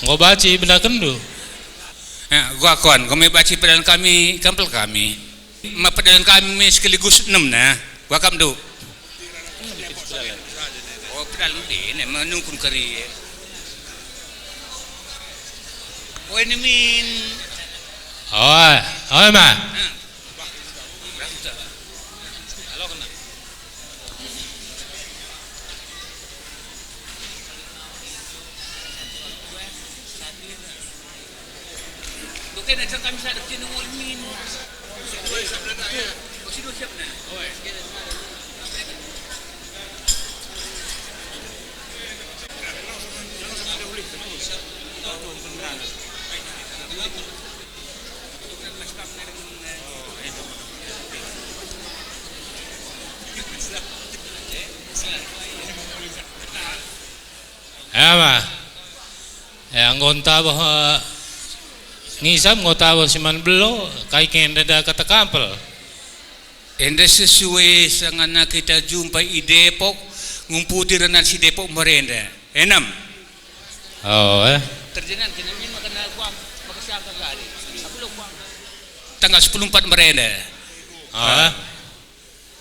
Ngo baci benda kendu. Gua kon, gua may baci pedalan kami, kampel kami. Pedalan kami sekaligus 6 na. Gua kam do. Oh, pedalan din, manungkun kari. Oh, ini min. Oh, ma. Kena cakap kami sadap jenuh min. Sido siap na. Ma. Anggota bahwa ngisam ngota si man belo kai kenda da kata kampel. Enda sesuai sangana kita jumpa di Depok ngumputi renan si Depok merenda. Enam. Terjenan kena min makan kuang makasiang kagari. Aku lo kuang. Tanggal 14 merenda.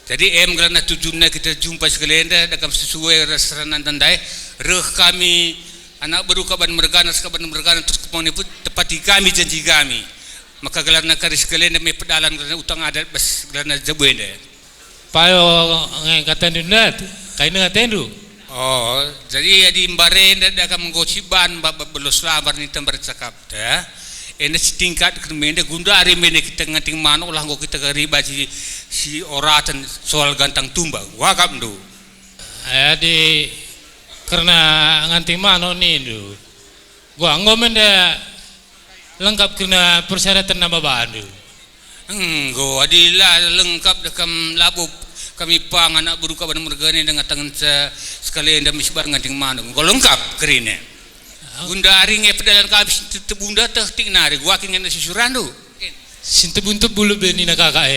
Jadi karena tujuannya kita jumpa sekelenda dalam sesuai rasanan tandai reh kami anak baru kaban mergana terus kemudian pun tepati kami janji kami maka gelarna karis kalian me pedalan gelarna utang adat bas gelarna jabuende payo ngatan dundat kaina ngatendu. Jadi di imbarenda da kam gosiban belos labar ni tembar cakap dah ene setingkat kemende gundari mene kita ngating mano lah go kita riba si oratan soal gantang tumbang wa kam do. Di karena nganti mano ni du gua ngomenda lengkap kena persyaratan nama bandu go adila lengkap dekam labu kami pang anak beruka pada mergane dengan tangan sekalian dan misbar nganting mano go lengkap kerine gundari nge pedalan kami tebunda teh tik nari gua kingen susuran du sintebuntu bulu beni nakaka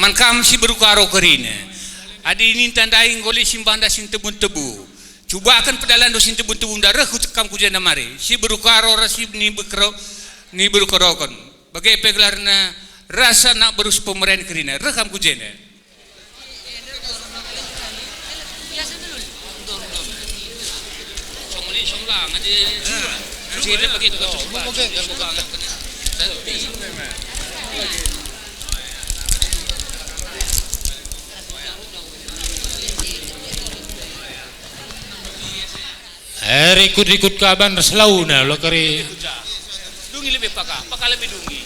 man kam si berukaro kerine adi ini tandai ngoli simbanda sintebu-tebu. Coba akan pedalan do sintebu-tebu darah kucekam kujana mari. Si berukaro rasib ni berukarakan. Bagai pegelarna rasa nak berus pemerintah kerina rekam kujana. Songlang adi. Sila begitu kan coba. Ikut kaban selauna lo kari dungi lebih pakak lebih dungi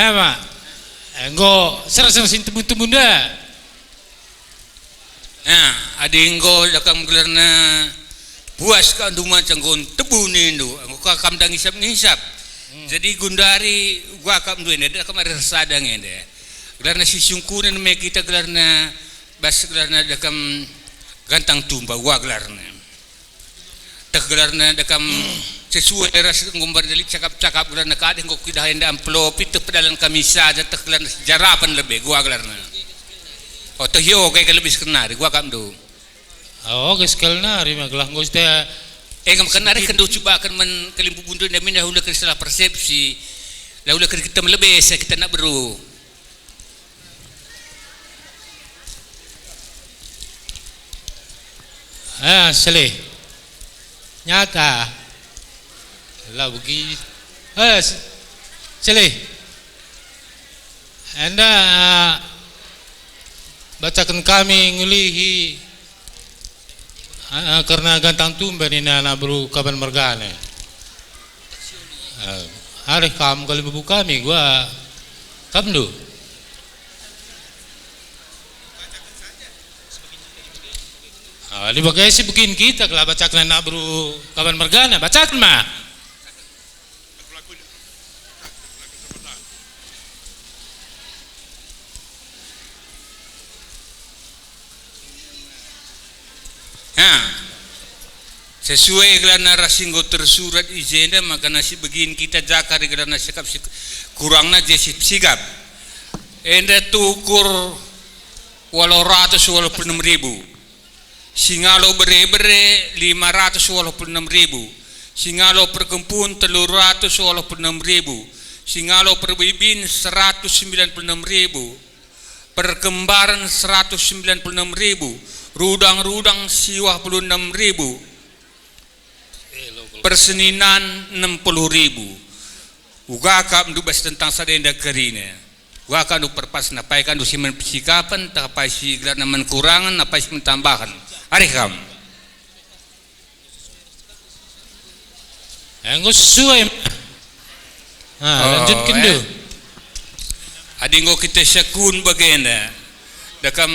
ma enggo serasa sintebu-tebu nda adinggo dakam gelarna puas ka anduma canggon tebu nindu engko kakam dang ngisap jadi gundari gua kam duene da kamar sadang ende gelarna sisungkunan me kita gelarna bas gelarna dakam gantang tumba gua gelarna teh gelarna dakam sesuai ras ngumbar dari cakap-cakap gelarna kadeh ngok kidah enda amplop itu pedalan kami saja teh gelarna jarapan lebih gua gelarna teh yo kayak lebih skenari gua kam do geus kelnari mah gelah geus teh ngam kenari kendo coba akan men kelimpu bundu dan mindah ulah salah persepsi lah ulah kita melebih kita nak beru seleh nyata lah begitu seleh Anda bacakan kami ngulihi karena gantang tumben ini anak bro kapan mergane. Hari kamu kali buku kami gua kamu do. Di bagai sih bikin kita kalau bacakan anak bro kapan mergane bacakan mah. Sesuai gelana rasinggo tersurat izenda maka nasi begin kita jakar gelana sikap kurangna jesip sigap enda tukur 886.000 singalo bere-bere 586.000 singalo perkempun 386.000 singalo perbibin 196.000 perkembaran 196.000 rudang-rudang 56.000 perseninan 60.000 uga kam du bas tentang sadenda kerine uga kan du perpas napai kan du simen psikapan tapai si glana menkurangan napai si mentambahan ari kam Engko sesuai lanjutkan do adingo kita syakun bagenda dakam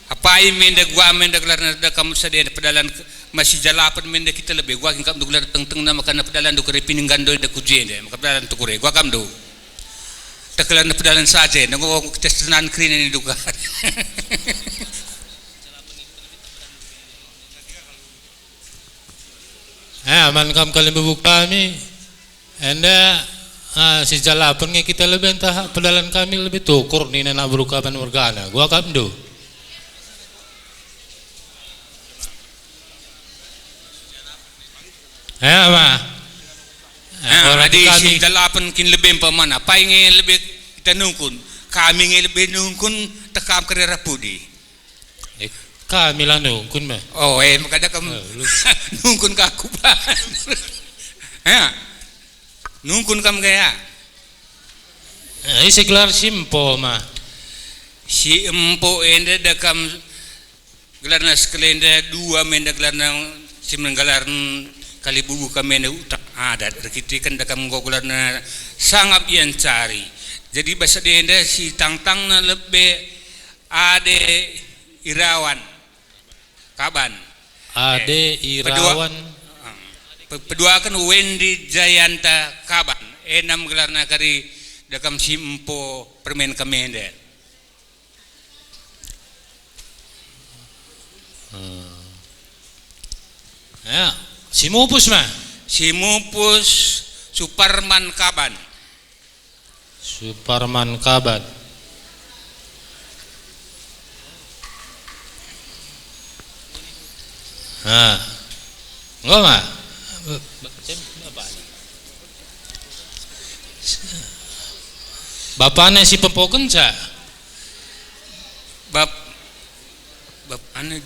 apai menda gua menda glana dakam sadenda pedalan masih jalapan menda kita lebih gua kingkap du gelar teng-teng nama kana pedalan du kere pininggan do da kujende maka pedalan tu kure gua kam do tekelan pedalan saja nango kita senan krin ini duga aman kam kali buku kami Anda si jalapan kita lebih entah pedalan kami lebih tukur ni nak berukapan wargana gua kam do Adi si dalapan kin lebih pemana apa yang lebih kita nungkun kami yang lebih nungkun tekam kerja pudi kami lah nungkun mah makanya kamu nungkun kaku nungkun kamu gaya isi gelar simpo mah si empo ende dakam gelarna sekelenda dua menda gelarna si menggelar kali bubu kami utak adat kita kan dakam gogolarna sangat yang cari jadi bahasa dia si tang-tang na lebih ade irawan kaban ade irawan pedua kan Wendy Jayanta kaban enam gelarna kari dakam simpo permen kamende Simupus mah Simupus Suparman Kaban enggak mah bapaknya si pempoken sa bap ane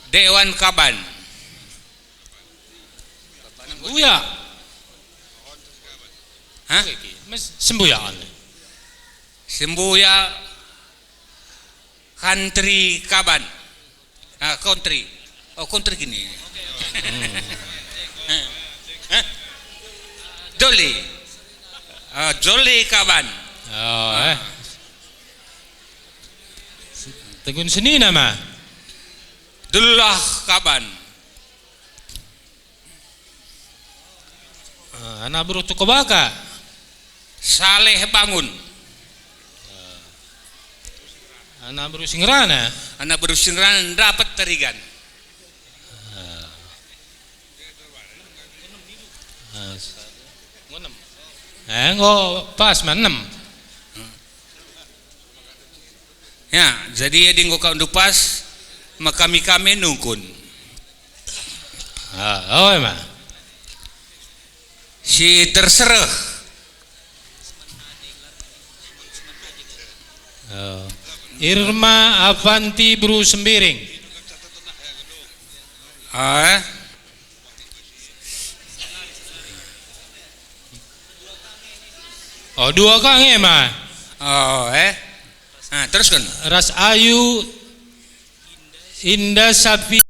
Dewan Kaban Buya Sembuya Country Kaban country gini Jolly Kaban tegun seni nama Dullah Kaban anak bro tu kebaka Saleh Bangun anak bro Singrana dapat terigan enggak pas manem ya jadi di ngokau pas maka kami nungkun emang si terserah Irma Avanti Bru Sembiring Oh, dua kang mah. Oh, nah terus kan Ras Ayu Indah Sapi